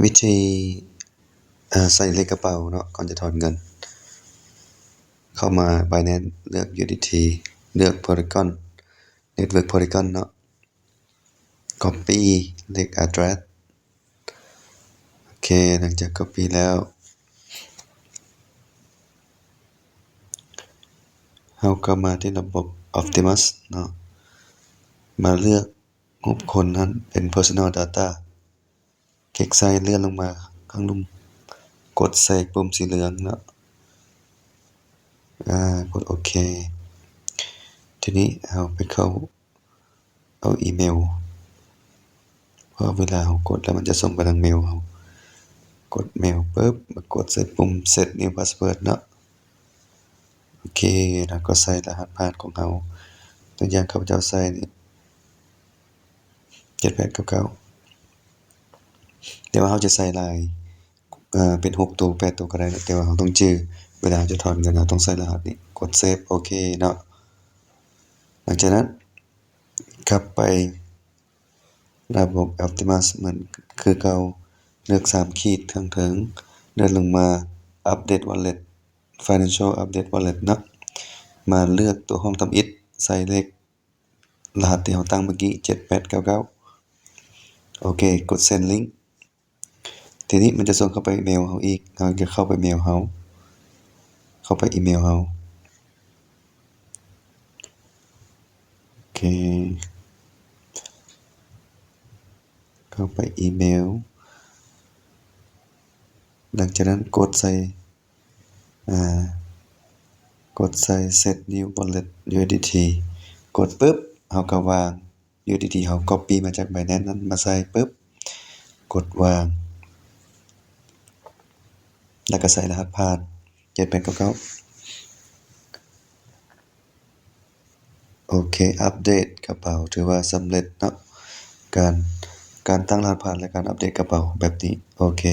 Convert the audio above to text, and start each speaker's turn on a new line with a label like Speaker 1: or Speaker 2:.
Speaker 1: วิธีใส่เลขกระเป๋าเนาะก่อนจะถอนเงินเข้ามา Binance เลือก USDT เลือก Polygon Network Polygon เนาะ Copy เลข address โอเคหลังจาก Copy แล้วเราก็มาที่ระบบ Optimus เนาะมาเลือกรูปคนนั้นเป็น Personal Data คลิกซ้ายเลื่อนลงมาข้างลุ่มกดใส่ปุ่มสีเหลืองเนาะกดโอเคทีนี้เอาไปเข้าเอาอีเมลเพราะเวลาเรากดแล้วมันจะส่งไปทางเมลเรากดเมลปุ๊บมากดใส่ปุ่ม set new password เนาะโอเคแล้วก็ใส่รหัสผ่านของเราตัวอย่างข้าพเจ้าใส่นี่7899แต่ว่าเราจะใส่หลายเป็น6ตัว8ตัวก็ได้แต่ว่าเราต้องจื้อเวลาจะถอนเงินเราต้องใส่รหัสนี้กดเซฟโอเคเนาะหลังจากนั้นกลับไประบบ Optimus เหมือนคือเก่าเลือก3ขีดข้างถึงเลื่อนลงมา Update Wallet Financial Update Wallet เนาะมาเลือกตัวห้องทำอิฐใส่เลขรหัสที่เราตั้งเมื่อกี้7899โอเคกด Send Link ทีนี้มันจะส่งเข้าไปเมลเราอีกเราจะเข้าไปเมลเราเข้าไปอีเมลเราโอเคเข้าไปอีเมลหลังจากนั้นกดใส่set new wallet USDT กดปุ๊บเราก็วาง USDT เรา copy มาจาก Binance นั้นมาใส่ปุ๊บกดวางแล้วก็ใส่รหัสผ่าน7899โอเคอัปเดตกระเป๋าถือว่าสำเร็จเนาะการตั้งรหัสผ่านและการอัปเดตกระเป๋าแบบนี้โอเค